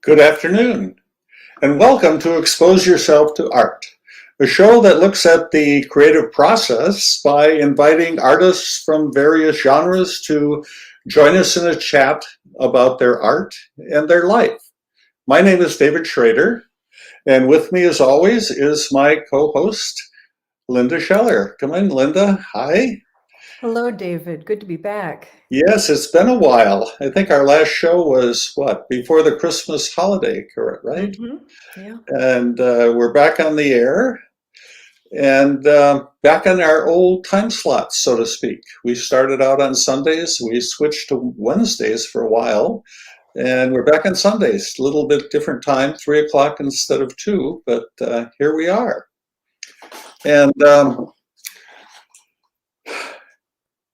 Good afternoon, and welcome to Expose Yourself to Art, a show that looks at the creative process by inviting artists from various genres to join us in a chat about their art and their life. My name is David Schrader, and with me, as always, is my co-host, Linda Scheller. Come in, Linda. Hi. Hello, David. Good to be back. Yes, it's been a while. I think our last show was what, before the Christmas holiday, correct, right? Yeah. And we're back on the air and back on our old time slots, so to speak. We started out on Sundays, we switched to Wednesdays for a while, and we're back on Sundays. A little bit different time, 3 o'clock instead of 2, but here we are. And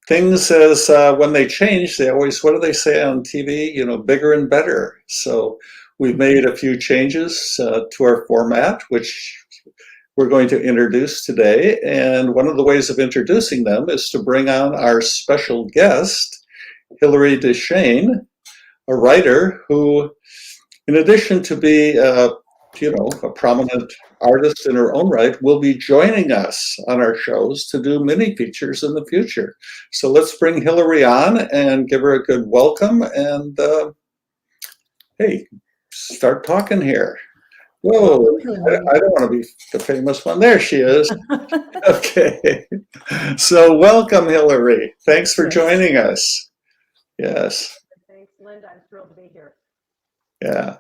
things as when they change, they always, what do they say on TV? You know, bigger and better. So we've made a few changes to our format, which we're going to introduce today. And one of the ways of introducing them is to bring on our special guest, Hilary Duchene, a writer who, in addition to be a prominent artist in her own right, will be joining us on our shows to do mini features in the future. So let's bring Hilary on and give her a good welcome and hey, start talking here. Whoa, I don't want to be the famous one. There she is. Okay. So welcome, Hilary. Thanks for joining us. Yes. Thanks, Linda. I'm thrilled to be here. Yeah.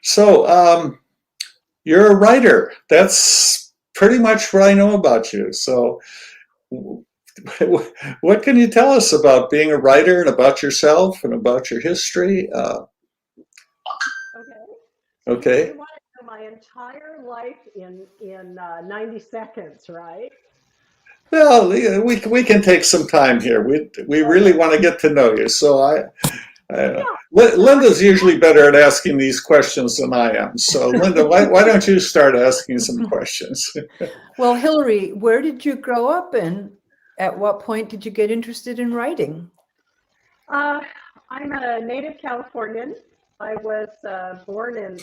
So you're a writer. That's pretty much what I know about you. So what can you tell us about being a writer and about yourself and about your history? Okay. Okay. You want to know my entire life in 90 seconds, right? Well, we can take some time here. We really want to get to know you. So Yeah. Linda's usually better at asking these questions than I am. So Linda, why don't you start asking some questions? Well, Hilary, where did you grow up and at what point did you get interested in writing? I'm a native Californian. I was born in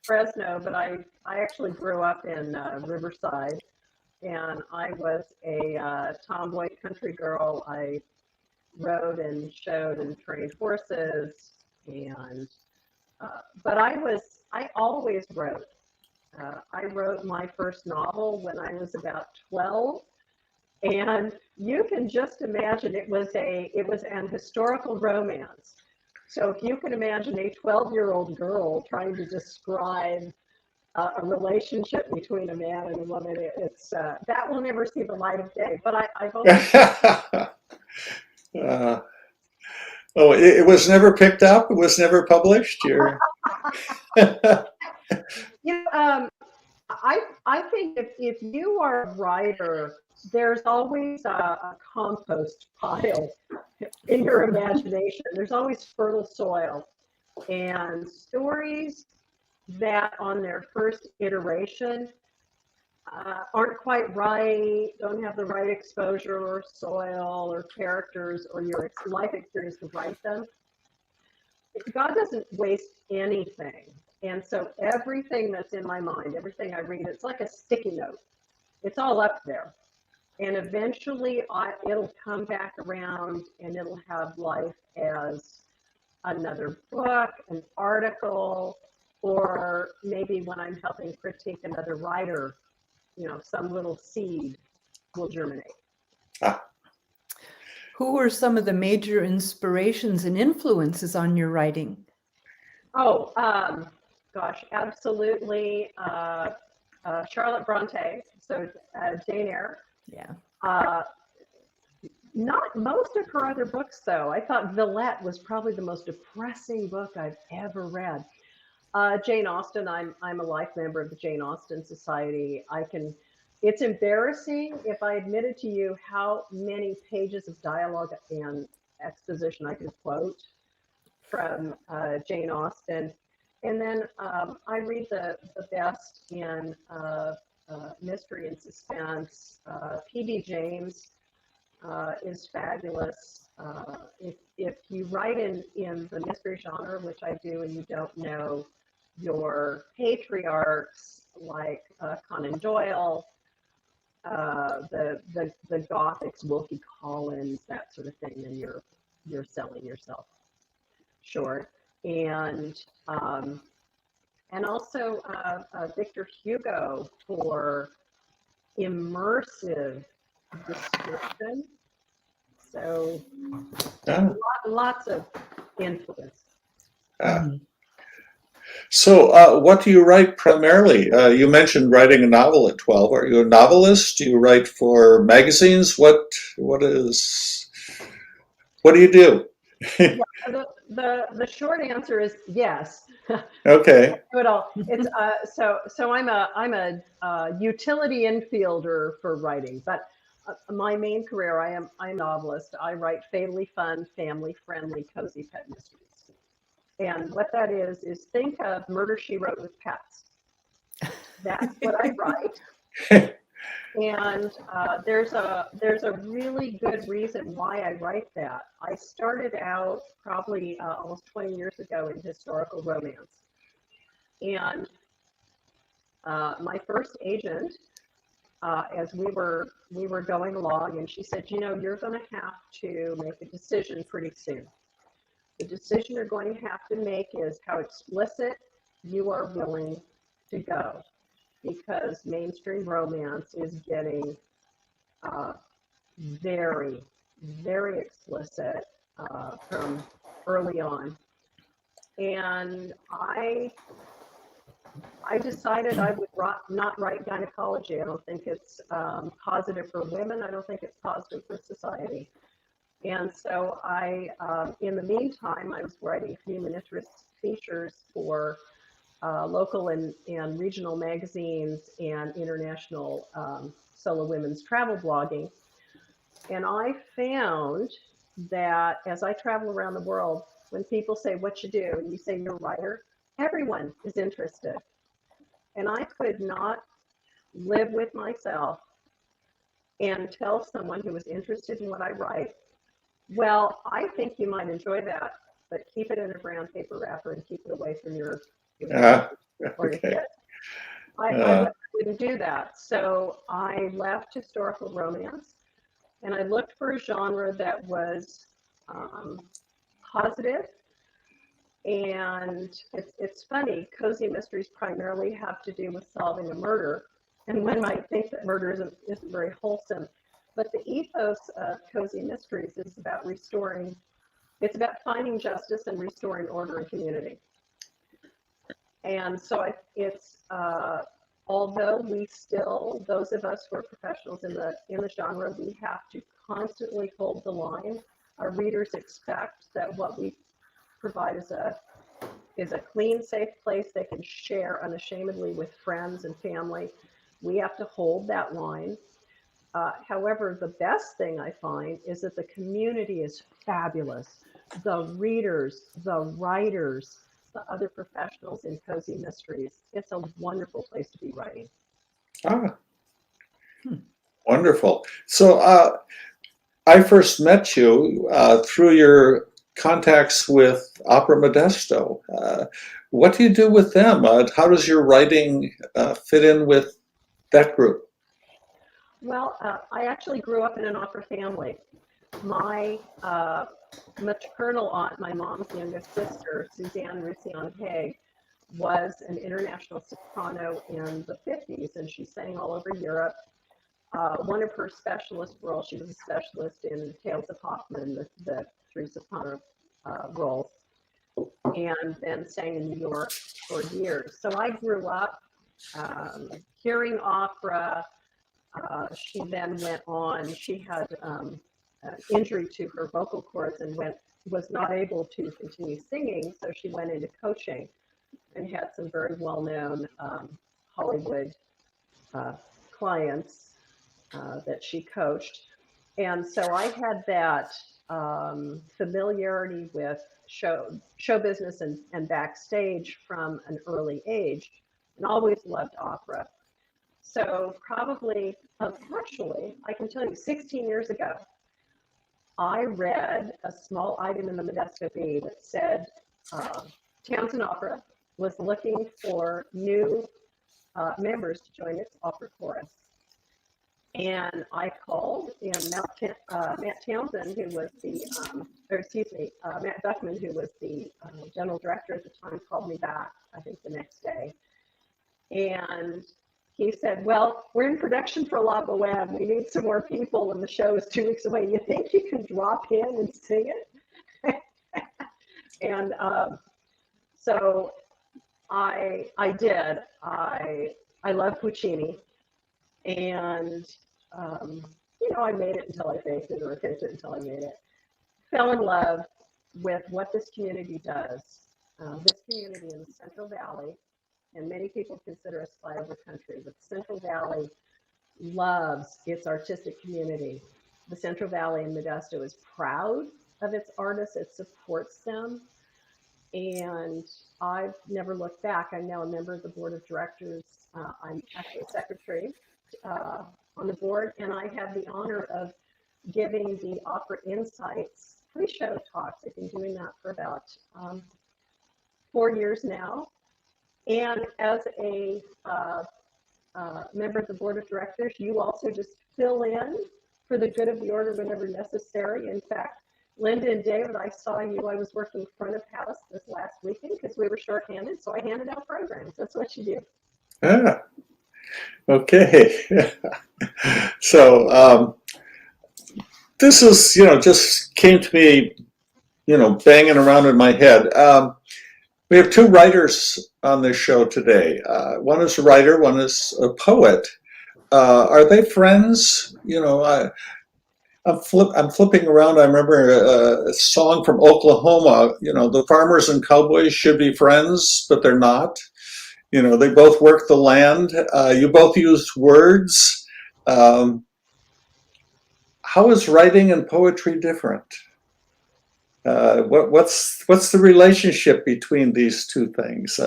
Fresno, but I actually grew up in Riverside, and I was a tomboy country girl. I rode and showed and trained horses, and but I always wrote. I wrote my first novel when I was about 12, and you can just imagine it was an historical romance. So if you can imagine a 12-year-old girl trying to describe a relationship between a man and a woman, it's that will never see the light of day. But I've always uh, oh, it was never picked up. It was never published. You're you know, I think if you are a writer, there's always a compost pile in your imagination. There's always fertile soil, and stories that on their first iteration aren't quite right, don't have the right exposure or soil or characters or your life experience to write them. God doesn't waste anything. And so everything that's in my mind, everything I read, it's like a sticky note. It's all up there. And eventually it'll come back around and it'll have life as another book, an article, or maybe when I'm helping critique another writer, some little seed will germinate. Who were some of the major inspirations and influences on your writing? Oh, gosh, absolutely. Charlotte Bronte, so Jane Eyre. Yeah. Not most of her other books, though. I thought Villette was probably the most depressing book I've ever read. Jane Austen, I'm a life member of the Jane Austen Society. It's embarrassing if I admitted to you how many pages of dialogue and exposition I could quote from Jane Austen. And then I read the best in mystery and suspense. P.D. James is fabulous. if you write in the mystery genre, which I do, and you don't know your patriarchs like Conan Doyle, the Gothics, Wilkie Collins, that sort of thing, then you're selling yourself short. And also Victor Hugo for immersive description. So Ah, lots of influence. ah. So, what do you write primarily? You mentioned writing a novel at 12. Are you a novelist? Do you write for magazines? What do you do? Yeah, the short answer is yes. Okay. Do it all. It's so I'm a utility infielder for writing, but my main career I'm a novelist. I write fatally fun, family friendly, cozy pet mysteries. And what that is think of Murder She Wrote with pets. That's what I write. And there's a really good reason why I write that. I started out probably almost 20 years ago in historical romance, and my first agent, as we were going along, and she said, you know, you're going to have to make a decision pretty soon. The decision you're going to have to make is how explicit you are willing to go, because mainstream romance is getting very, very explicit from early on. And I decided I would not write gynecology. I don't think it's positive for women. I don't think it's positive for society. And so in the meantime, I was writing human interest features for local and regional magazines and international solo women's travel blogging. And I found that as I travel around the world, when people say what you do, and you say you're a writer, everyone is interested. And I could not live with myself and tell someone who was interested in what I write, well, I think you might enjoy that, but keep it in a brown paper wrapper and keep it away from your Ah, or your okay. kids. I wouldn't do that. So I left historical romance and I looked for a genre that was positive. And it's funny, cozy mysteries primarily have to do with solving a murder. And one might think that murder isn't very wholesome. But the ethos of cozy mysteries is about it's about finding justice and restoring order in community. And so although those of us who are professionals in the genre, we have to constantly hold the line. Our readers expect that what we provide is a clean, safe place they can share unashamedly with friends and family. We have to hold that line. However, the best thing I find is that the community is fabulous. The readers, the writers, the other professionals in cozy mysteries. It's a wonderful place to be writing. Ah, wonderful. So, I first met you through your contacts with Opera Modesto. What do you do with them? How does your writing fit in with that group? Well, I actually grew up in an opera family. My maternal aunt, my mom's youngest sister, Suzanne Roussillon Haig, was an international soprano in the 50s, and she sang all over Europe. One of her specialist roles, she was a specialist in Tales of Hoffmann, the three soprano roles, and then sang in New York for years. So I grew up hearing opera. She then went on, she had an injury to her vocal cords and was not able to continue singing, so she went into coaching and had some very well-known Hollywood clients that she coached. And so I had that familiarity with show business and backstage from an early age, and always loved opera. So probably, actually, I can tell you 16 years ago, I read a small item in the Modesto Bee that said Townsend Opera was looking for new members to join its opera chorus. And I called, and Matt Townsend, who was the, Matt Duchene, who was the general director at the time, called me back, I think the next day. And he said, well, we're in production for La Boheme. We need some more people, and the show is 2 weeks away. You think you can drop in and sing it? And so I did. I love Puccini. And, I made it until I faced it, or faked it until I made it. Fell in love with what this community does. This community in the Central Valley, and many people consider us flyover country, but the Central Valley loves its artistic community. The Central Valley in Modesto is proud of its artists. It supports them. And I've never looked back. I'm now a member of the board of directors. I'm actually a secretary on the board, and I have the honor of giving the Opera Insights pre-show talks. I've been doing that for about 4 years now. And as a member of the board of directors, you also just fill in for the good of the order whenever necessary. In fact, Linda and David, I saw you. I was working front of house this last weekend because we were shorthanded, so I handed out programs. That's what you do. Ah, okay. So this is, just came to me, banging around in my head. We have two writers on this show today. One is a writer, one is a poet. Are they friends? I'm flipping around. I remember a song from Oklahoma. The farmers and cowboys should be friends, but they're not. They both work the land. You both use words. How is writing and poetry different? What's the relationship between these two things?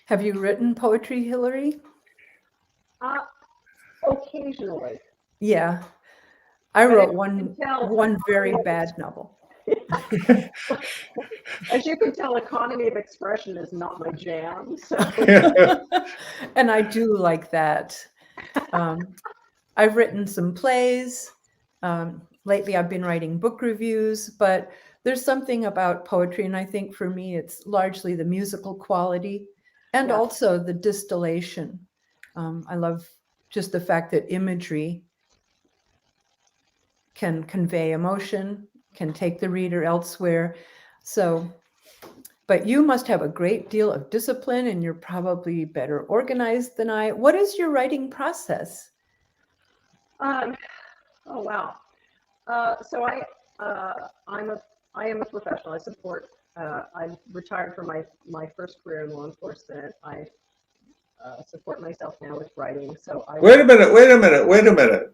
Have you written poetry, Hillary? Occasionally. Yeah, I wrote one very bad novel. As you can tell, economy of expression is not my jam. So. And I do like that. I've written some plays. Lately, I've been writing book reviews, but there's something about poetry, and I think for me, it's largely the musical quality and also the distillation. I love just the fact that imagery can convey emotion, can take the reader elsewhere. So, but you must have a great deal of discipline, and you're probably better organized than I. What is your writing process? Oh wow! So I am a professional. I support. I'm retired from my first career in law enforcement. I support myself now with writing. So Wait a minute.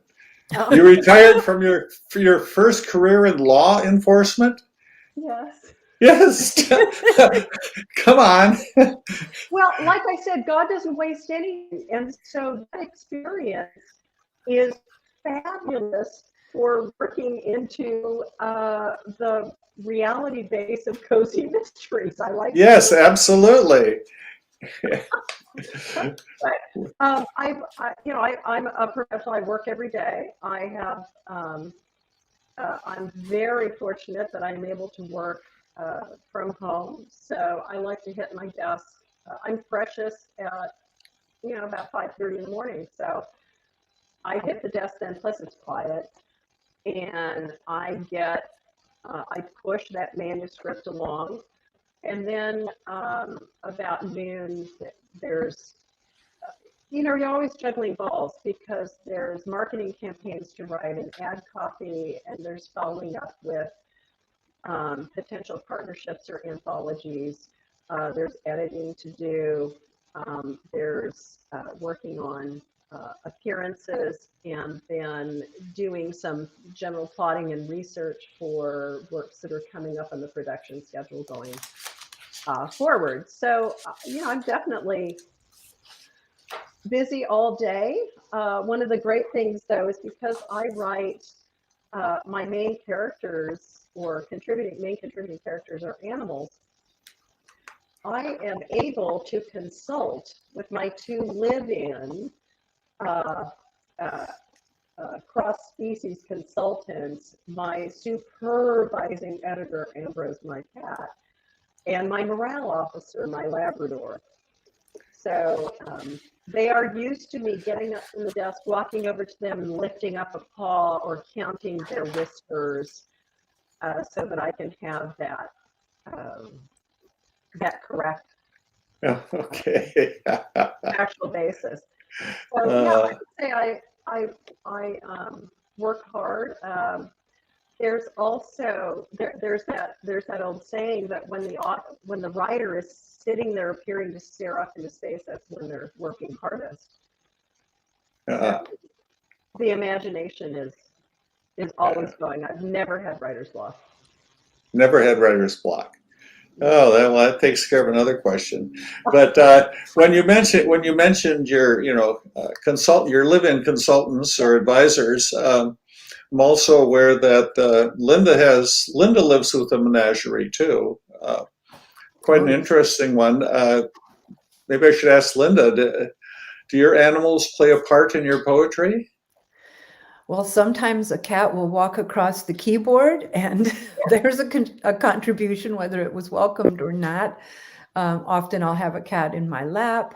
You retired from your first career in law enforcement? Yes. Yes. Come on. Well, like I said, God doesn't waste anything. And so that experience is fabulous for working into the reality base of cozy mysteries. I like Yes, absolutely. I'm a professional. I work every day. I'm very fortunate that I'm able to work from home. So I like to hit my desk. I'm freshest at about 5:30 in the morning. So I hit the desk then. Plus it's quiet, and I push that manuscript along. And then about noon, there's, you're always juggling balls because there's marketing campaigns to write and ad copy, and there's following up with potential partnerships or anthologies. There's editing to do. There's working on appearances, and then doing some general plotting and research for works that are coming up on the production schedule going forward. So, I'm definitely busy all day. One of the great things, though, is because I write my main characters or main contributing characters are animals. I am able to consult with my two live-in uh, uh, cross-species consultants, my supervising editor, Ambrose, my cat, and my morale officer, my Labrador. So they are used to me getting up from the desk, walking over to them and lifting up a paw or counting their whiskers so that I can have that correct Okay. actual basis. So yeah, I would say I work hard. There's also there's that old saying that when the writer is sitting there appearing to stare up into space, that's when they're working hardest. Uh, The imagination is always going. I've never had writer's block. Never had writer's block. Oh, that takes care of another question. But when you mentioned your your live-in consultants or advisors, I'm also aware that Linda lives with a menagerie too. Quite an interesting one. Maybe I should ask Linda. Do your animals play a part in your poetry? Well, sometimes a cat will walk across the keyboard and there's a contribution, whether it was welcomed or not. Often I'll have a cat in my lap.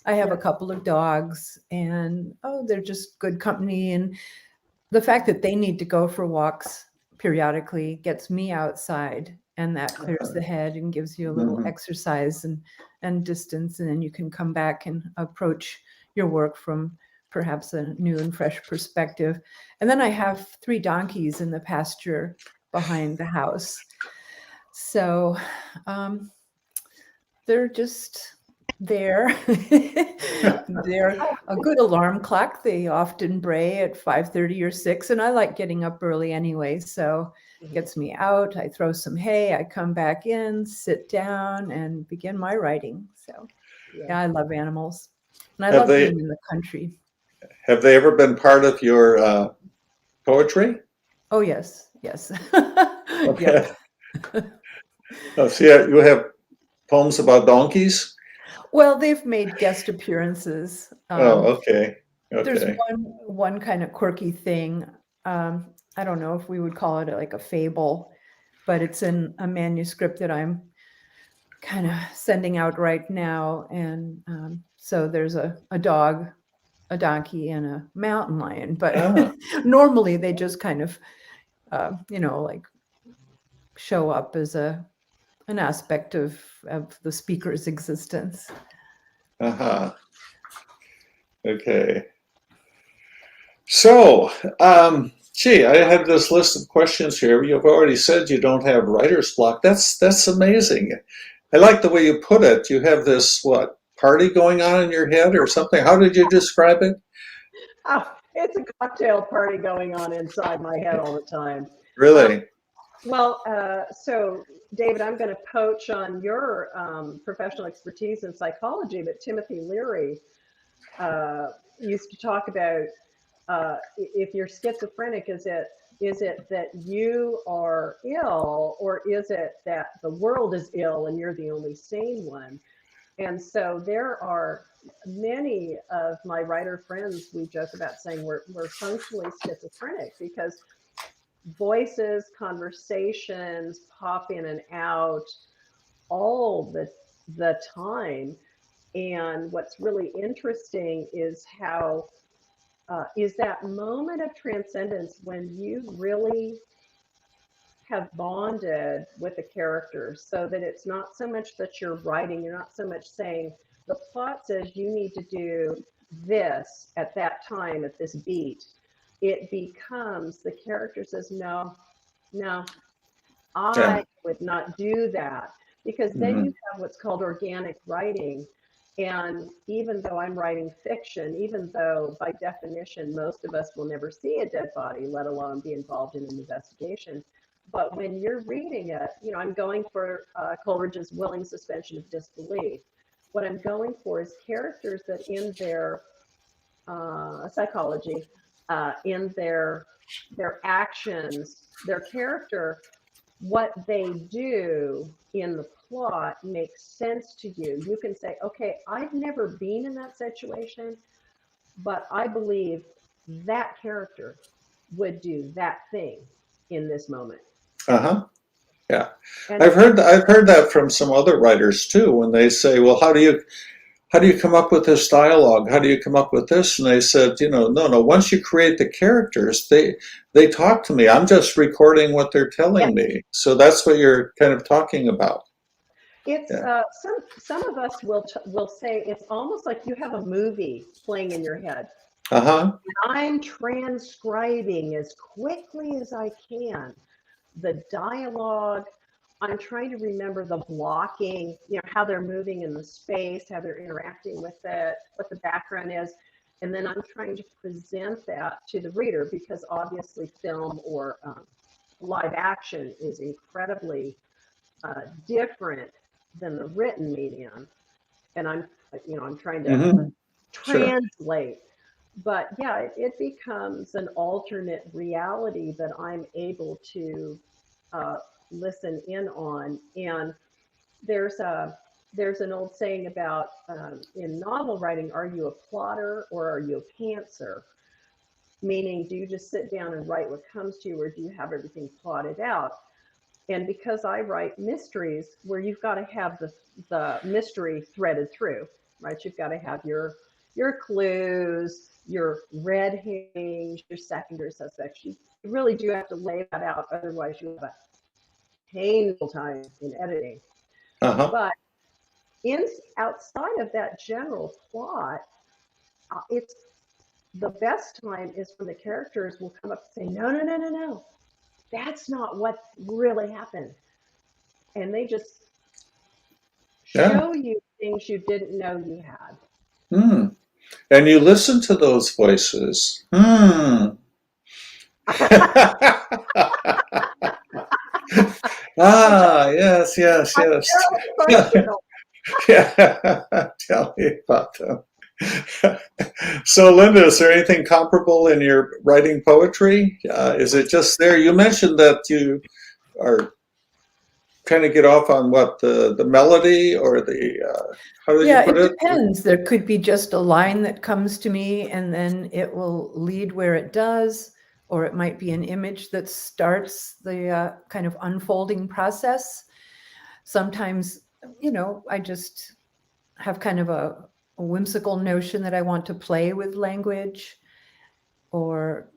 I have a couple of dogs and, they're just good company. And the fact that they need to go for walks periodically gets me outside, and that clears the head and gives you a little exercise and distance. And then you can come back and approach your work from perhaps a new and fresh perspective. And then I have 3 donkeys in the pasture behind the house. So they're just there. They're a good alarm clock. They often bray at 5:30 or 6, and I like getting up early anyway, so it gets me out. I throw some hay, I come back in, sit down, and begin my writing. So yeah, I love animals, and I Have love they being in the country. have they ever been part of your poetry? Oh yes, yes. Okay. Yeah. Oh, so yeah, you have poems about donkeys? Well, they've made guest appearances. Oh, okay. There's Okay. one kind of quirky thing. I don't know if we would call it like a fable, but it's in a manuscript that I'm kind of sending out right now. And so there's a dog, a donkey, and a mountain lion. But Ah, normally they just kind of, like show up as an aspect of the speaker's existence. uh-huh. Okay. So, I have this list of questions here. You've already said you don't have writer's block. That's amazing. I like the way you put it. You have this party going on in your head or something. How did you describe it? Oh, it's a cocktail party going on inside my head all the time. Really? So David, I'm going to poach on your professional expertise in psychology, but Timothy Leary used to talk about if you're schizophrenic, is it that you are ill, or is it that the world is ill and you're the only sane one? And so there are many of my writer friends, we joke about saying we're functionally schizophrenic because voices, conversations pop in and out all the time. And what's really interesting is how is that moment of transcendence when you really have bonded with the characters, so that it's not so much that you're writing, you're not so much saying the plot says you need to do this at that time at this beat. It becomes the character says, no, Yeah. I would not do that, because then Mhm. you have what's called organic writing. And even though I'm writing fiction, even though by definition most of us will never see a dead body, let alone be involved in an investigation, but when you're reading it, I'm going for Coleridge's willing suspension of disbelief. What I'm going for is characters that in their psychology, in their actions, their character, what they do in the plot makes sense to you. You can say, okay, I've never been in that situation, but I believe that character would do that thing in this moment. Uh-huh. Yeah. And I've heard that from some other writers too, when they say, well, how do you come up with this dialogue? How do you come up with this? And they said, no, once you create the characters, they talk to me. I'm just recording what they're telling me. So that's what you're kind of talking about. it's Yeah. some of us will say it's almost like you have a movie playing in your head. Uh-huh. I'm transcribing as quickly as I can the dialogue. I'm trying to remember the blocking, how they're moving in the space, how they're interacting with it, what the background is. And then I'm trying to present that to the reader, because obviously film or live action is incredibly different than the written medium. And I'm trying to Mm-hmm. Sure. translate. But yeah, it becomes an alternate reality that I'm able to uh, listen in on. And there's an old saying about in novel writing, are you a plotter or are you a pantser? Meaning, do you just sit down and write what comes to you, or do you have everything plotted out? And because I write mysteries where you've got to have the mystery threaded through, right? You've got to have your clues, your red herrings, your secondary suspects. You really do have to lay that out. Otherwise, you have a painful time in editing. Uh-huh. But in outside of that general plot, it's the best time is when the characters will come up and say, no, no, no, no, no. That's not what really happened. And they just Yeah. show you things you didn't know you had. Hmm. And you listen to those voices. Hmm. Ah, yes, yes, I'm yes. very emotional. Yeah, tell me about them. So, Linda, is there anything comparable in your writing poetry? Is it just there? You mentioned that you are kind of get off on what the melody or the how did you Yeah, put it it? depends. There could be just a line that comes to me and then it will lead where it does, or it might be an image that starts the kind of unfolding process. Sometimes, I just have kind of a whimsical notion that I want to play with language, or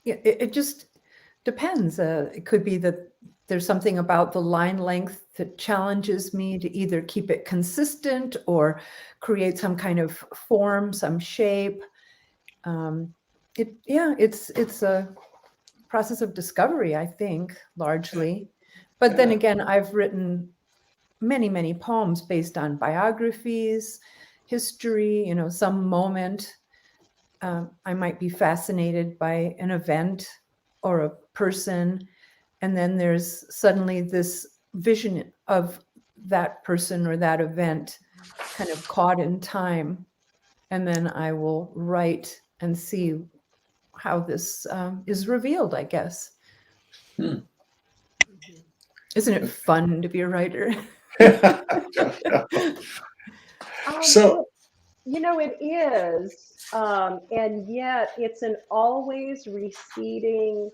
it just depends. It could be that there's something about the line length that challenges me to either keep it consistent or create some kind of form, some shape. It's a process of discovery, I think, largely. But then Yeah. again, I've written many, many poems based on biographies, history, some moment. I might be fascinated by an event or a person, and then there's suddenly this vision of that person or that event kind of caught in time. And then I will write and see how this is revealed, I guess. Hmm. Isn't it fun to be a writer? So, It is. And yet it's an always receding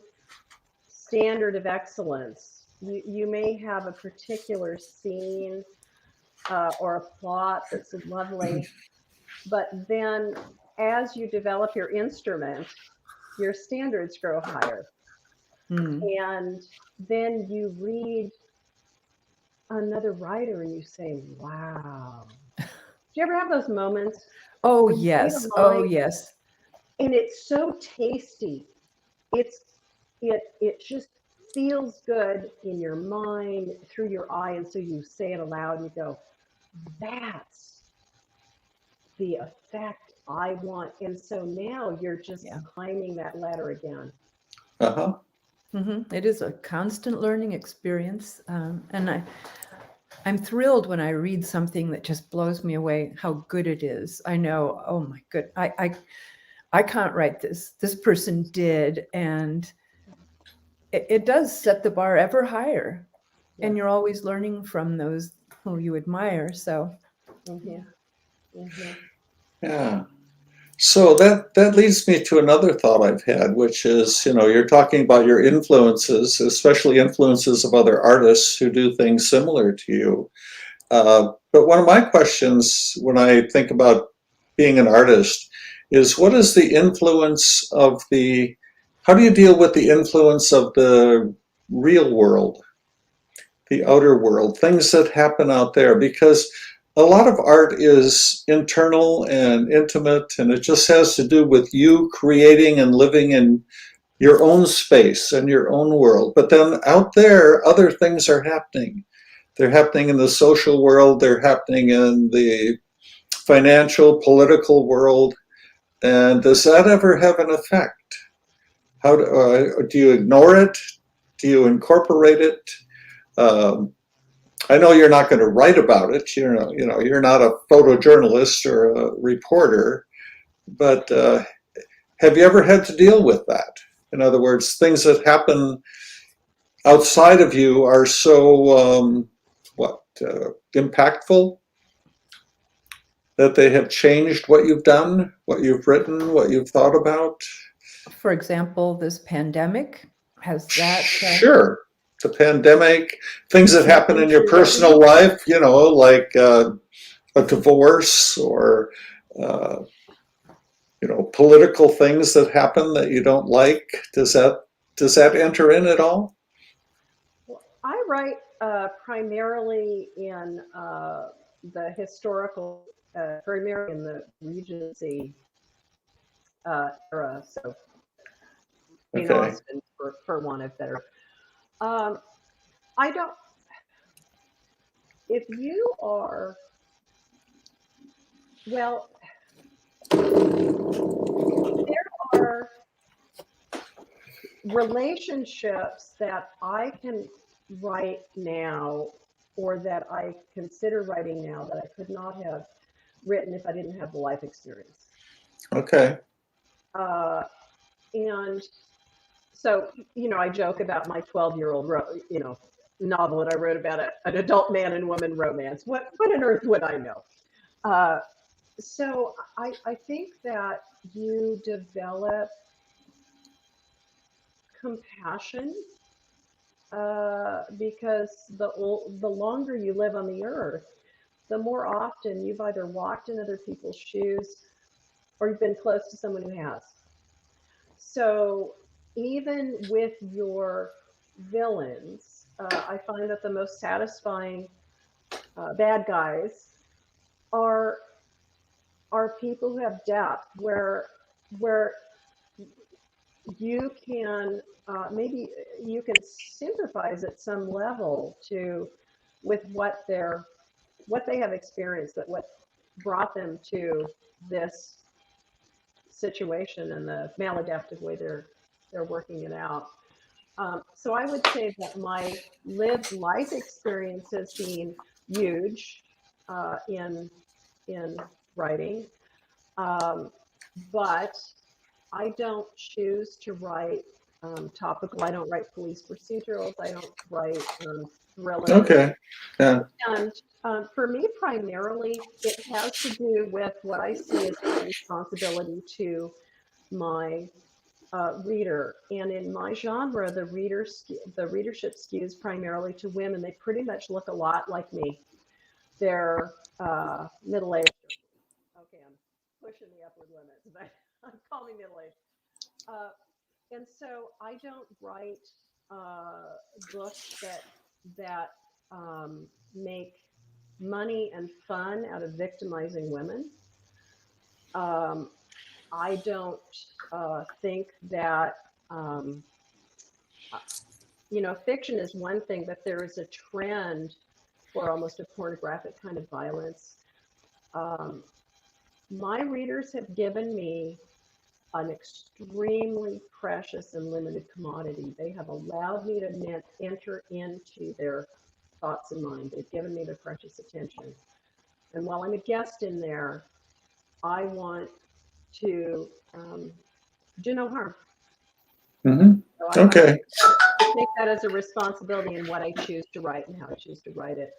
standard of excellence. You may have a particular scene or a plot that's lovely, but then as you develop your instrument, your standards grow higher. And then you read another writer and you say, wow. Do you ever have those moments Oh, where you read yes. a Oh, line yes. and it's so tasty? It just feels good in your mind, through your eye, and so you say it aloud and you go, that's the effect I want. And so now you're just climbing that ladder again. uh-huh. It is a constant learning experience. And I'm thrilled when I read something that just blows me away how good it is. I know, oh my good, I can't write this. This person did, and it does set the bar ever higher. Yeah. And you're always learning from those who you admire. So Mhm. Mhm. Yeah. So that leads me to another thought I've had, which is, you're talking about your influences, especially influences of other artists who do things similar to you. But one of my questions when I think about being an artist is, what is the influence of how do you deal with the influence of the real world, the outer world, things that happen out there? Because a lot of art is internal and intimate, and it just has to do with you creating and living in your own space and your own world. But then out there, other things are happening. They're happening in the social world, they're happening in the financial, political world. And does that ever have an effect? How do you ignore it? Do you incorporate it? Um, I know you're not going to write about it. You're not a photojournalist or a reporter, but have you ever had to deal with that? In other words, things that happen outside of you are so impactful that they have changed what you've done, what you've written, what you've thought about. for example, this pandemic has that. Sure, the pandemic, things that happen in your Into writing? personal life, like a divorce or uh, political things that happen that you don't like. Does that enter in at all? Well, I write primarily in the historical, primarily in the Regency era. So Jane Okay. Austen, for want of better. Um, I don't. If you are, well, there are relationships that I can write now, or that I consider writing now, that I could not have written if I didn't have the life experience. Okay. Uh, and so, I joke about my 12-year-old, novel that I wrote about an adult man and woman romance. What on earth would I know? Uh, so I think that you develop compassion, because the longer you live on the earth, the more often you've either walked in other people's shoes or you've been close to someone who has. So even with your villains, I find that the most satisfying bad guys are people who have depth, where you can, maybe you can sympathize at some level to with what they have experienced, that what brought them to this situation and the maladaptive way they're working it out. So I would say that my lived life experience has been huge in writing, um, but I don't choose to write topical. I don't write police procedurals. I don't write thrillers. Okay. Yeah. And for me, primarily, it has to do with what I see as my responsibility to my reader. And in my genre, the readership skews primarily to women. They pretty much look a lot like me. They're middle-aged. Okay, I'm pushing the upward limits, but I'm calling middle-aged. Uh, and so I don't write books that make money and fun out of victimizing women. Um, I don't think that um, fiction is one thing, but there is a trend for almost a pornographic kind of violence. Um, my readers have given me an extremely precious and limited commodity. They have allowed me to enter into their thoughts in mind. They've given me their precious attention. And while I'm a guest in there, I want to do no harm. Hmm. So Okay. I take that as a responsibility in what I choose to write and how I choose to write it.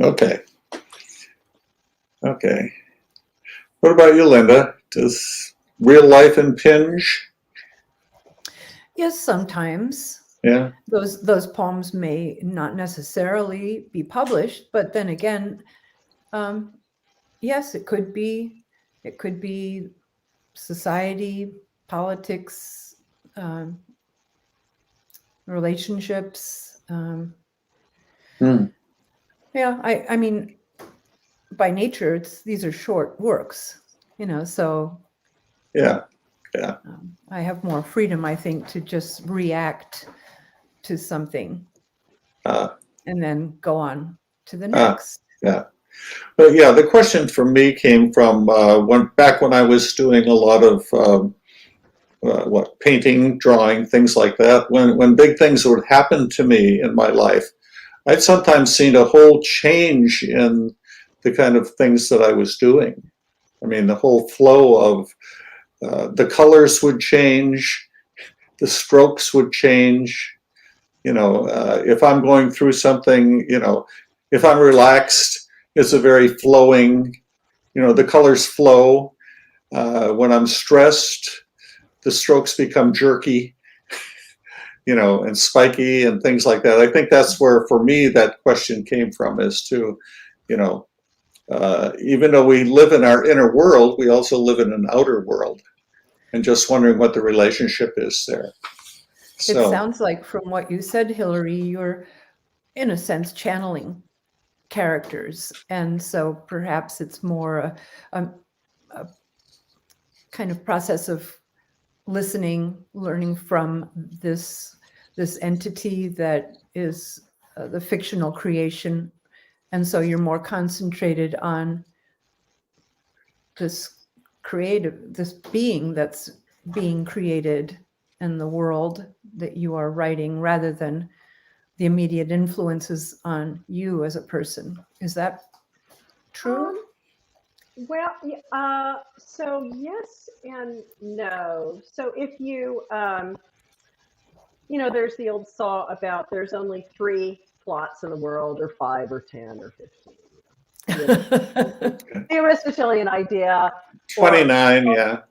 Okay. Okay. What about you, Linda? Does real life impinge? Yes, sometimes. Yeah. Those poems may not necessarily be published, but then again, yes, it could be society, politics, relationships. Hmm. Yeah, I mean, by nature, these are short works, so Yeah. Yeah. I have more freedom, I think, to just react to something Uh, and then go on to the uh, next. yeah. But yeah, the question for me came from when I was doing a lot of painting, drawing, things like that. When big things would happen to me in my life, I'd sometimes seen a whole change in the kind of things that I was doing. I mean, the whole flow of the colors would change, the strokes would change. If I'm going through something, if I'm relaxed, it's a very flowing, the colors flow. When I'm stressed, the strokes become jerky, and spiky and things like that. I think that's where, for me, that question came from, is to, you know, even though we live in our inner world, we also live in an outer world, and just wondering what the relationship is there. It So, sounds like, from what you said, Hillary, you're in a sense channeling characters, and so perhaps it's more a kind of process of listening, learning from this entity that is the fictional creation, and so you're more concentrated on this this being that's being created in the world that you are writing, rather than the immediate influences on you as a person. Is that true? Well, so yes and no. So if you, there's the old saw about there's only 3 plots in the world, or 5, or 10, or 15. The Aristotelian idea, or 29, yeah.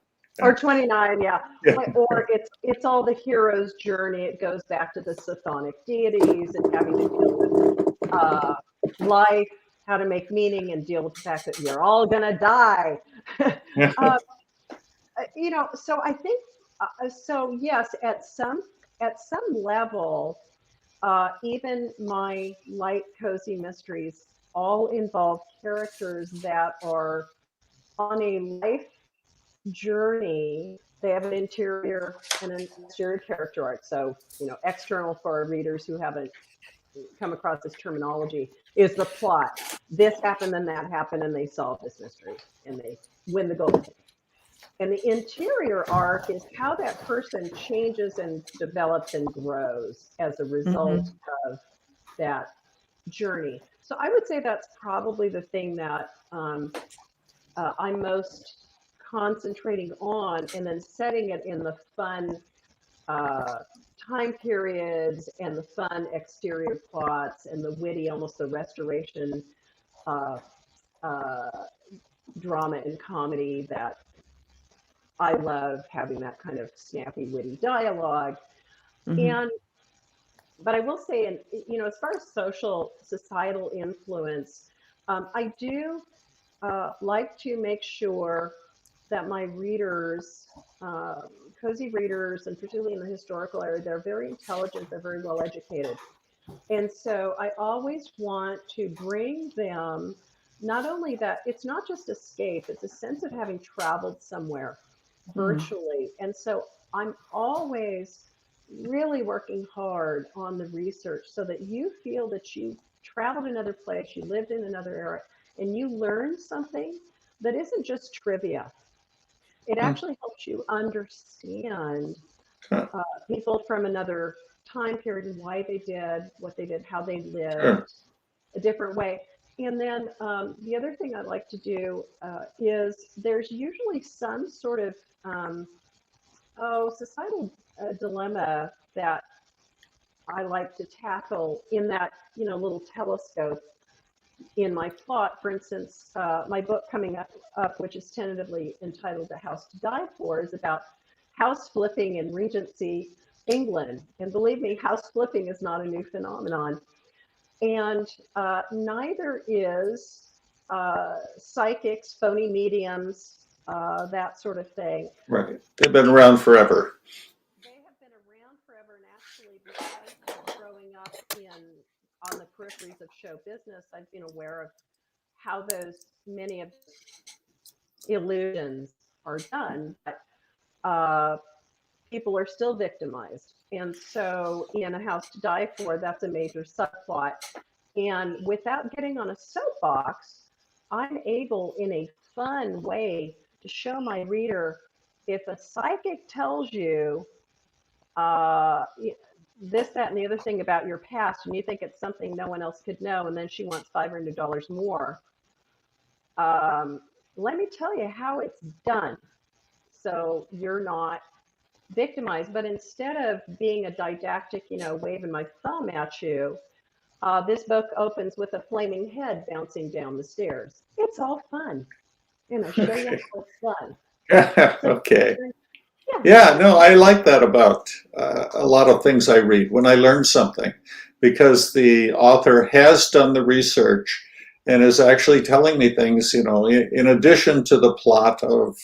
or 29, yeah. Yeah. Or it's all the hero's journey. It goes back to the chthonic deities and having to deal with life, how to make meaning, and deal with the fact that you're all gonna die. uh, so I think so. Yes, at some level, even my light cozy mysteries all involve characters that are on a life journey. They have an interior and an exterior character arc. So, external for our readers who haven't come across this terminology is the plot. This happened, then that happened, and they solve this mystery and they win the gold. And the interior arc is how that person changes and develops and grows as a result of that journey. So I would say that's probably the thing that I'm most concentrating on, and then setting it in the fun uh, time periods and the fun exterior plots and the witty, almost the restoration uh, uh, drama and comedy that I love, having that kind of snappy, witty dialogue. And but I will say, and as far as societal influence, I do like to make sure that my readers, cozy readers, and particularly in the historical area, they're very intelligent, they're very well educated. And so I always want to bring them, not only that, it's not just escape, it's a sense of having traveled somewhere virtually. And so I'm always really working hard on the research so that you feel that you traveled another place, you lived in another era, and you learned something that isn't just trivia. It actually helps you understand people from another time period and why they did what they did, how they Sure. lived a different way. And then the other thing I like to do is there's usually some sort of societal dilemma that I like to tackle in that, little telescope in my plot. For instance, my book coming up, which is tentatively entitled A House to Die For, is about house flipping in Regency England. And believe me, house flipping is not a new phenomenon. And neither is psychics, phony mediums, that sort of thing. Right. They've been around forever. They have been around forever, and actually, because of growing up on the peripheries of show business, I've been aware of how many of illusions are done, but people are still victimized. And so in A House to Die For, that's a major subplot. And without getting on a soapbox, I'm able in a fun way to show my reader, if a psychic tells you this, that, and the other thing about your past, and you think it's something no one else could know, and then she wants $500 more, let me tell you how it's done. So you're not victimized. But instead of being a didactic, waving my thumb at you, this book opens with a flaming head bouncing down the stairs. It's all fun. Show you how it's done. Okay. Yeah. Yeah, no, I like that about a lot of things I read when I learn something, because the author has done the research and is actually telling me things, in addition to the plot of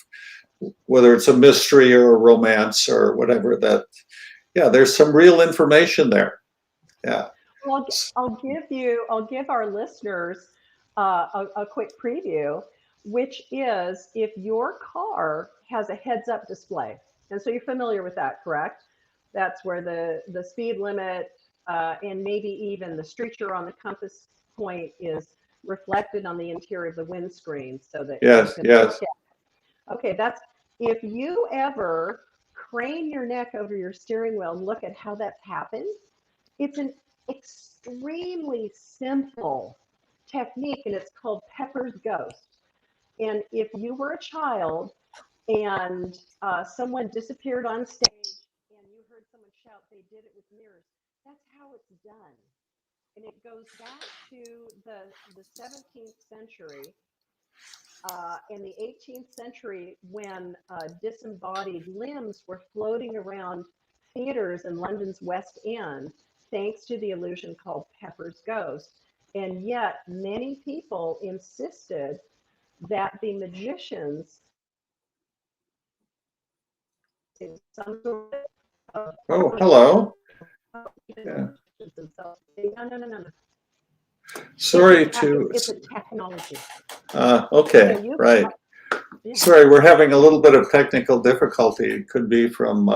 whether it's a mystery or a romance or whatever, that, yeah, there's some real information there. Yeah. Well, I'll give our listeners a quick preview, which is if your car has a heads-up display. And so you're familiar with that, correct? That's where the speed limit and maybe even the street you're on, the compass point, is reflected on the interior of the windscreen, so that Yes, you can yes. look at. Okay, that's if you ever crane your neck over your steering wheel and look at how that's happened. It's an extremely simple technique, and it's called Pepper's Ghost. And if you were a child and someone disappeared on stage and you heard someone shout, they did it with mirrors, that's how it's done. And it goes back to the 17th century and the 18th century, when disembodied limbs were floating around theaters in London's West End, thanks to the illusion called Pepper's Ghost. And yet many people insisted that the magicians, some sort of Oh, hello. Yeah. no. Sorry It's a technology. Okay, So you, right. yeah. Sorry, we're having a little bit of technical difficulty. It could be from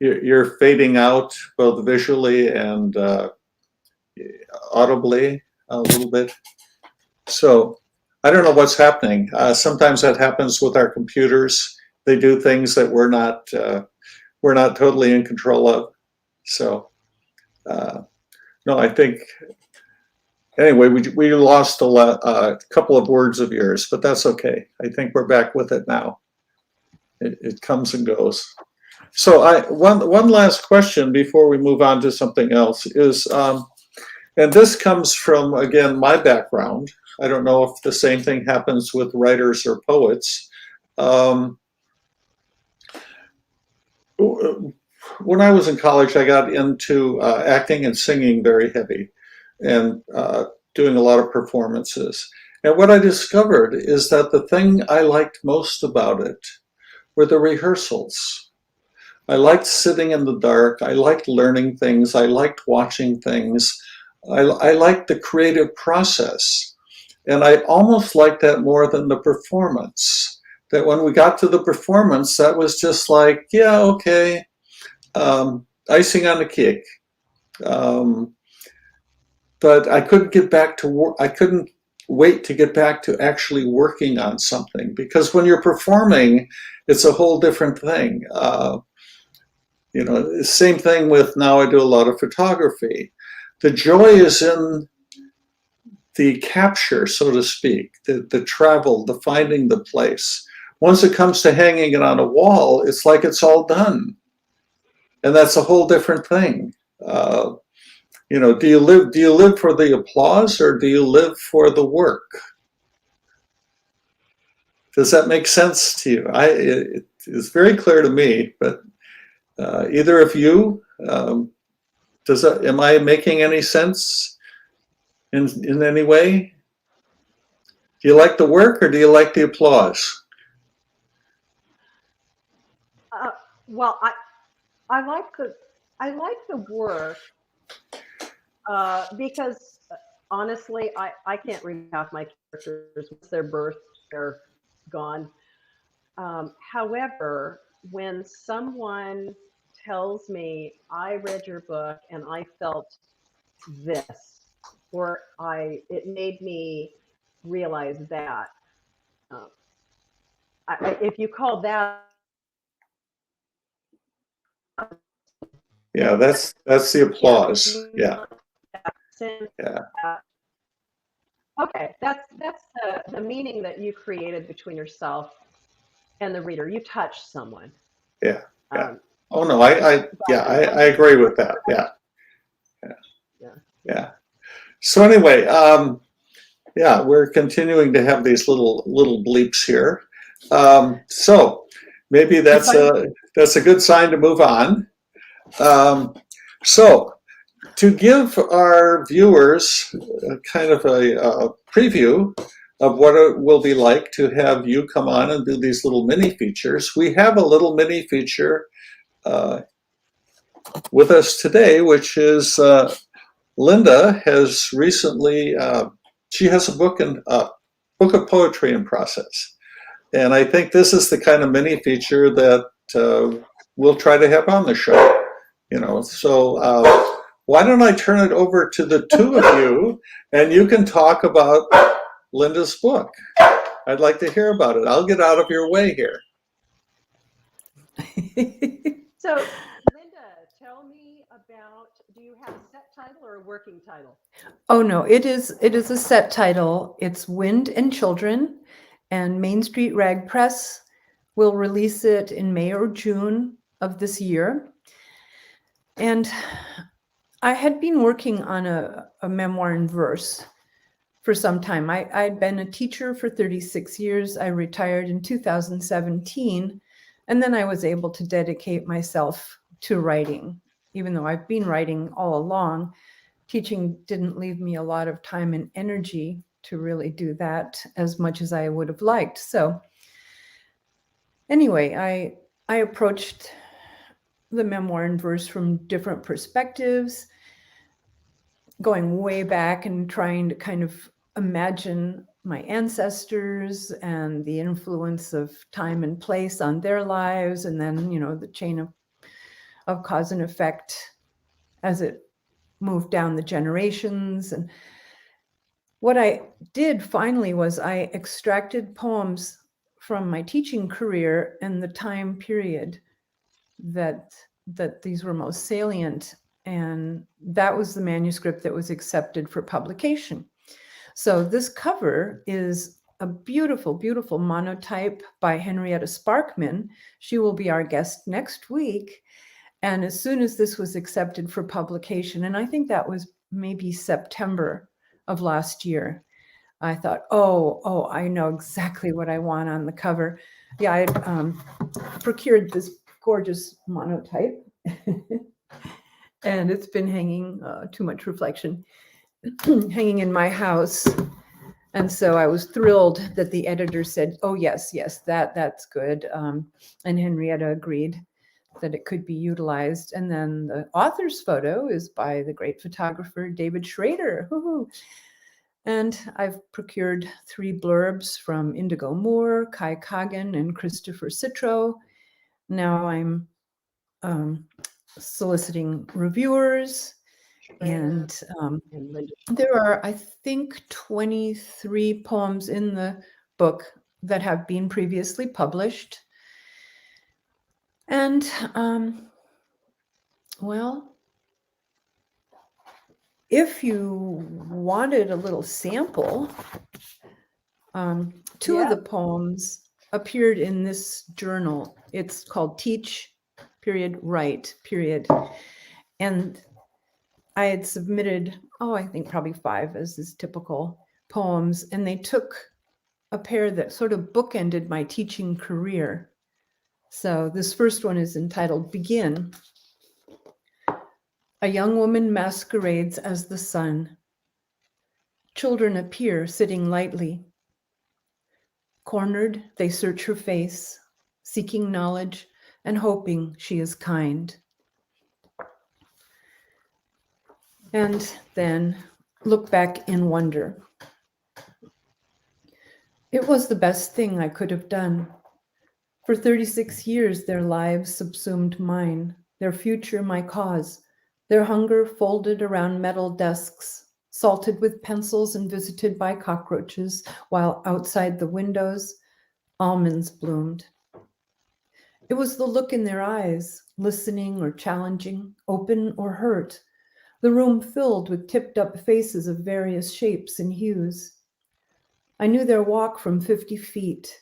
you're fading out both visually and audibly a little bit. So I don't know what's happening. Sometimes that happens with our computers. They do things that we're not totally in control of. So no, I think anyway we lost a couple of words of yours, but that's okay. I think we're back with it now. It comes and goes. So one last question before we move on to something else is, and this comes from, again, my background. I don't know if the same thing happens with writers or poets. When I was in college, I got into acting and singing very heavy, and doing a lot of performances. And what I discovered is that the thing I liked most about it were the rehearsals. I liked sitting in the dark. I liked learning things. I liked watching things. I liked the creative process. And I almost liked that more than the performance. That when we got to the performance, that was just like, yeah, okay, icing on the cake. But I couldn't get back to work. I couldn't wait to get back to actually working on something, because when you're performing, it's a whole different thing. You know, same thing with now I do a lot of photography. The joy is in the capture, so to speak, the travel, the finding the place. Once it comes to hanging it on a wall, it's like it's all done. And that's a whole different thing. You know, do you live for the applause or do you live for the work? Does that make sense to you? It's very clear to me, but either of you, am I making any sense in any way? Do you like the work or do you like the applause? Well, I like the work because honestly, I can't read half my characters. Once they're birthed, they're gone. However, when someone tells me I read your book and I felt this, or it made me realize that, uh, if you call that, Yeah, that's the applause. Yeah, yeah, okay, that's the meaning that you created between yourself and the reader. You touched someone. yeah, yeah. Um, Oh no, I agree with that. Yeah, yeah, yeah. yeah. So anyway, yeah, we're continuing to have these little bleeps here. So maybe that's a good sign to move on. So to give our viewers kind of a preview of what it will be like to have you come on and do these little mini features, we have a little mini feature with us today, which is Linda has recently, she has a book of poetry in process. And I think this is the kind of mini feature that we'll try to have on the show. You know, so why don't I turn it over to the two of you and you can talk about Linda's book. I'd like to hear about it. I'll get out of your way here. So, Linda, tell me about, do you have a set title or a working title? Oh no, it is a set title. It's Wind and Children, and Main Street Rag Press will release it in May or June of this year. And I had been working on a memoir in verse for some time. I'd been a teacher for 36 years. I retired in 2017, and then I was able to dedicate myself to writing. Even though I've been writing all along, teaching didn't leave me a lot of time and energy to really do that as much as I would have liked. So anyway, I approached the memoir in verse from different perspectives, going way back and trying to kind of imagine my ancestors and the influence of time and place on their lives, and then, you know, the chain of cause and effect as it moved down the generations. And what I did finally was I extracted poems from my teaching career and the time period that these were most salient. And that was the manuscript that was accepted for publication. So this cover is a beautiful, beautiful monotype by Henrietta Sparkman. She will be our guest next week. And as soon as this was accepted for publication, and I think that was maybe September of last year, I thought, oh, I know exactly what I want on the cover. Yeah, I procured this gorgeous monotype, and it's been hanging, too much reflection, hanging in my house. And so I was thrilled that the editor said, oh, yes, that's good. And Henrietta agreed that it could be utilized. And then the author's photo is by the great photographer, David Schrader. Woo-hoo. And I've procured 3 blurbs from Indigo Moore, Kai Kagan, and Christopher Citro. Now I'm soliciting reviewers, and there are, I think, 23 poems in the book that have been previously published. And Well, if you wanted a little sample, two of Yeah. the poems appeared in this journal. It's called Teach, period, Write, period. And I had submitted, I think probably 5 as is typical poems, and they took a pair that sort of bookended my teaching career. So this first one is entitled Begin. A young woman masquerades as the sun. Children appear sitting lightly. Cornered, they search her face, seeking knowledge and hoping she is kind. And then look back in wonder. It was the best thing I could have done. For 36 years, their lives subsumed mine, their future my cause, their hunger folded around metal desks, salted with pencils and visited by cockroaches, while outside the windows, almonds bloomed. It was the look in their eyes, listening or challenging, open or hurt, the room filled with tipped up faces of various shapes and hues. I knew their walk from 50 feet,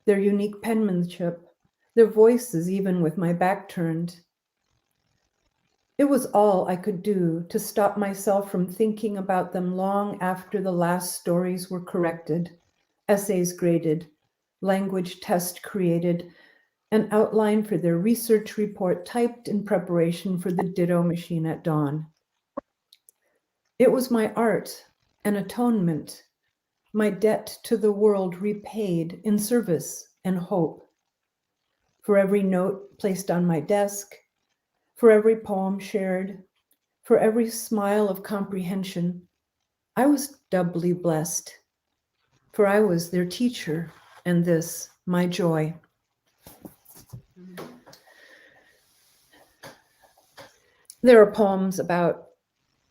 their unique penmanship, their voices even with my back turned. It was all I could do to stop myself from thinking about them long after the last stories were corrected, essays graded, language test created, an outline for their research report typed in preparation for the ditto machine at dawn. It was my art, an atonement, my debt to the world repaid in service and hope. For every note placed on my desk, for every poem shared, for every smile of comprehension, I was doubly blessed, for I was their teacher, and this my joy. There are poems about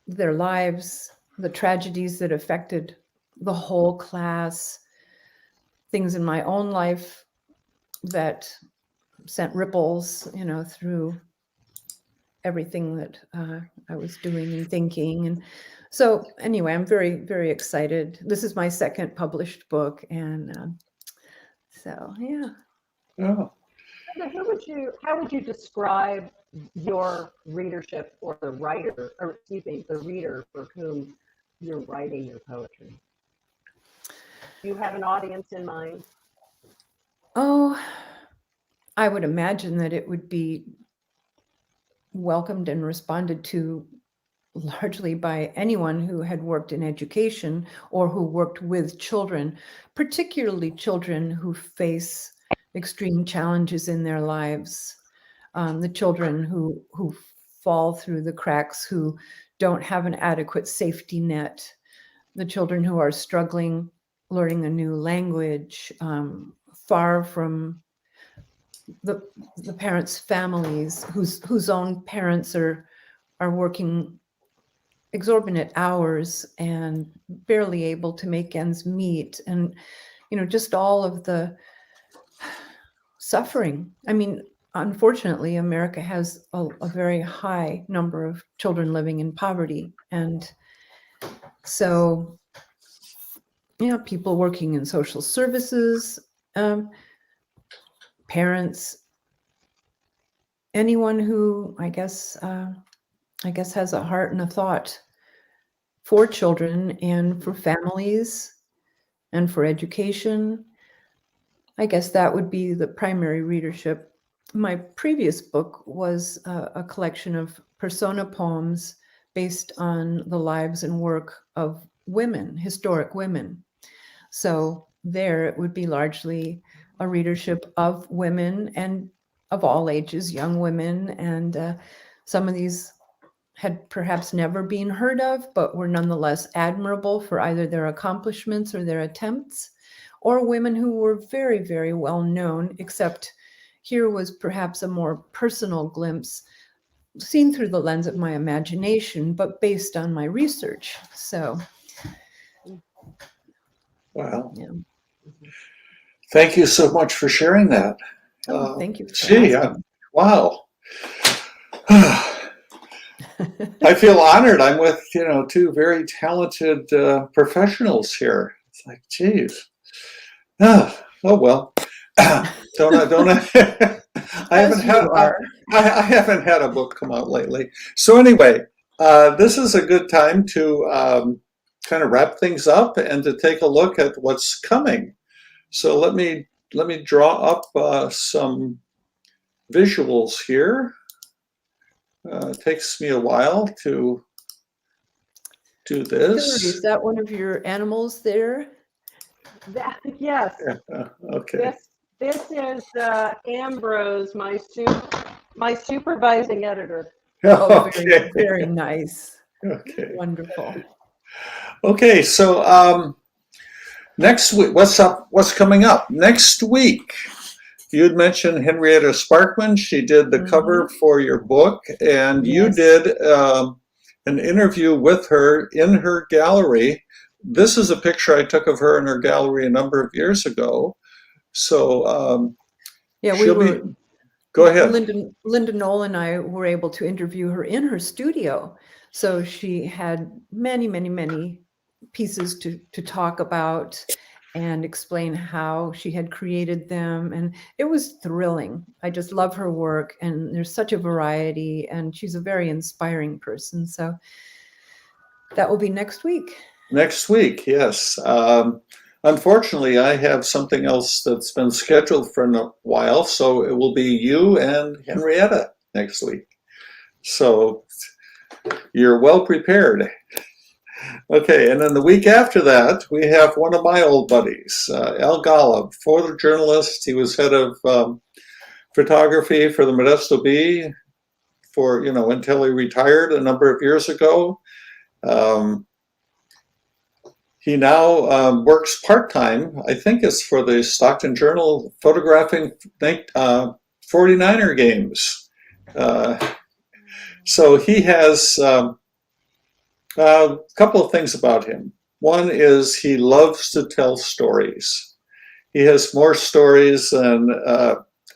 their lives, the tragedies that affected the whole class, things in my own life that sent ripples, through everything that I was doing and thinking. And so anyway, I'm very, very excited. This is my second published book. And so, yeah. Oh, How would you describe your readership or the writer, or excuse me, the reader for whom you're writing your poetry? Do you have an audience in mind? Oh, I would imagine that it would be welcomed and responded to largely by anyone who had worked in education or who worked with children, particularly children who face extreme challenges in their lives. The children who fall through the cracks, who don't have an adequate safety net, the children who are struggling learning a new language, far from the parents' families, whose own parents are working exorbitant hours and barely able to make ends meet, and just all of the suffering. I mean, unfortunately, America has a very high number of children living in poverty, and so people working in social services, parents, anyone who I guess has a heart and a thought for children and for families and for education. I guess that would be the primary readership. My previous book was a collection of persona poems based on the lives and work of women, historic women. So there it would be largely a readership of women and of all ages, young women, and some of these had perhaps never been heard of, but were nonetheless admirable for either their accomplishments or their attempts, or women who were very, very well known, except here was perhaps a more personal glimpse seen through the lens of my imagination, but based on my research. So, wow. yeah. Thank you so much for sharing that. Oh, thank you for Gee, asking. wow. I feel honored. I'm with, two very talented professionals here. It's like, geez. Oh well. don't I, I As haven't had you are. I haven't had a book come out lately. So anyway, this is a good time to kind of wrap things up and to take a look at what's coming. So let me draw up some visuals here. It takes me a while to do Hillary, this. is that one of your animals there? Yes. Okay. This is Ambrose, my supervising editor. Oh, very, Okay. very nice. Okay. Wonderful. Okay. So next week, what's coming up next week? You had mentioned Henrietta Sparkman. She did the cover for your book, and you Yes. did an interview with her in her gallery. This is a picture I took of her in her gallery a number of years ago. So Yeah, we she'll were. be. Go ahead. Linda Knoll and I were able to interview her in her studio. So she had many, many, many pieces to talk about and explain how she had created them. And it was thrilling. I just love her work, and there's such a variety, and she's a very inspiring person. So that will be next week. Next week, yes. Unfortunately, I have something else that's been scheduled for a while, so it will be you and Henrietta next week. So you're well prepared. Okay, and then the week after that, we have one of my old buddies, Al Golub, photojournalist. He was head of photography for the Modesto Bee until he retired a number of years ago. He now works part-time, I think it's for the Stockton Journal, photographing 49er games. So he has a couple of things about him. One is he loves to tell stories. He has more stories than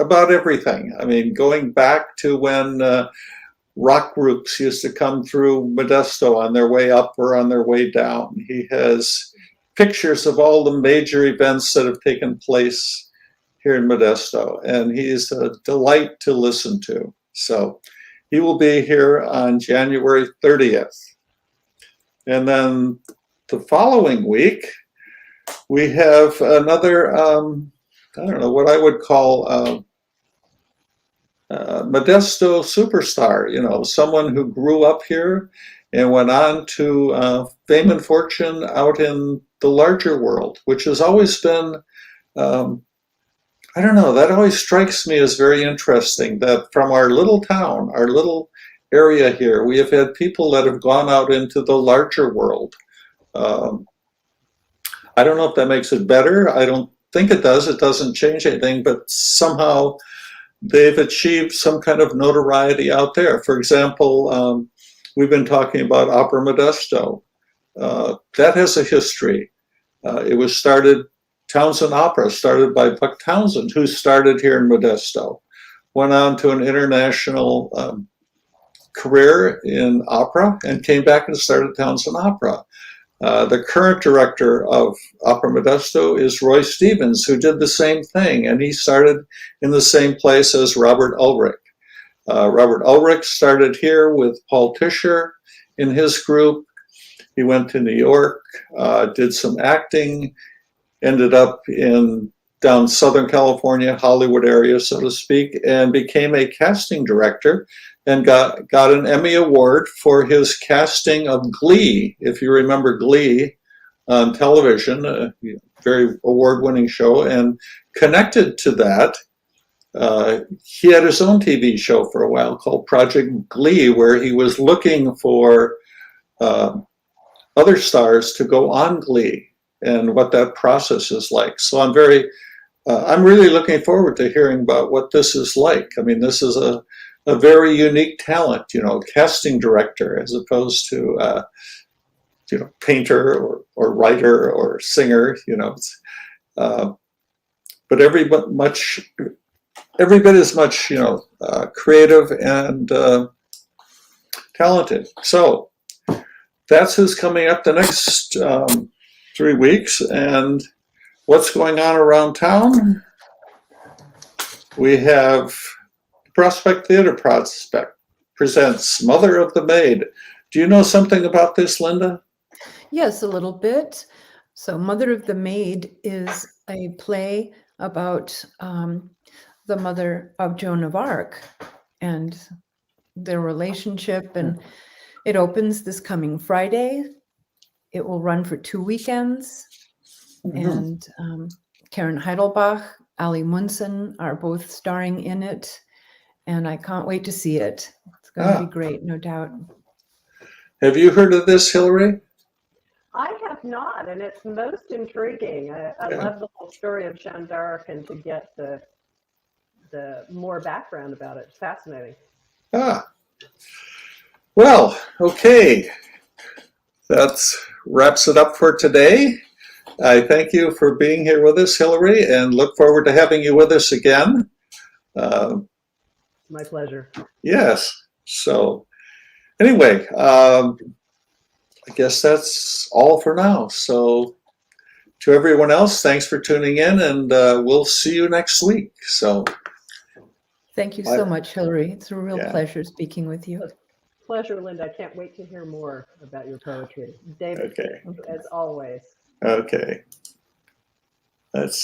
about everything. I mean, going back to when rock groups used to come through Modesto on their way up or on their way down. He has pictures of all the major events that have taken place here in Modesto, and he is a delight to listen to. So he will be here on January 30th. And then the following week, we have another, I don't know what I would call Modesto superstar, someone who grew up here and went on to fame and fortune out in the larger world, which has always been, I don't know, that always strikes me as very interesting that from our little town, our little area here, we have had people that have gone out into the larger world. I don't know if that makes it better. I don't think it does. It doesn't change anything, but somehow they've achieved some kind of notoriety out there. For example, we've been talking about Opera Modesto. That has a history. It was started, Townsend Opera, started by Buck Townsend, who started here in Modesto, went on to an international career in opera and came back and started Townsend Opera. The current director of Opera Modesto is Roy Stevens, who did the same thing, and he started in the same place as Robert Ulrich. Robert Ulrich started here with Paul Tischer in his group. He went to New York, did some acting, ended up down Southern California, Hollywood area, so to speak, and became a casting director and got an Emmy Award for his casting of Glee. If you remember Glee on television, a very award-winning show, and connected to that, he had his own TV show for a while called Project Glee, where he was looking for other stars to go on Glee and what that process is like. So I'm really looking forward to hearing about what this is like. I mean, this is a very unique talent, casting director, as opposed to, painter or writer or singer, but every bit as much, creative and talented. So that's who's coming up the next 3 weeks. And what's going on around town? We have Prospect Theater Prospect presents Mother of the Maid. Do you know something about this, Linda? Yes, a little bit. So, Mother of the Maid is a play about the mother of Joan of Arc and their relationship. And it opens this coming Friday. It will run for 2 weekends. And Karen Heidelbach, Ali Munson are both starring in it. And I can't wait to see it. It's going to be great, no doubt. Have you heard of this, Hillary? I have not, and it's most intriguing. I love the whole story of Jeanne d'Arc, and to get the more background about it. It's fascinating. Well, okay. That wraps it up for today. I thank you for being here with us, Hillary, and look forward to having you with us again. My pleasure. Yes. So anyway, I guess that's all for now. So to everyone else, thanks for tuning in, and we'll see you next week. So thank you so much, Hillary. It's a real pleasure speaking with you. Pleasure, Linda. I can't wait to hear more about your poetry. David, as always. Okay. That's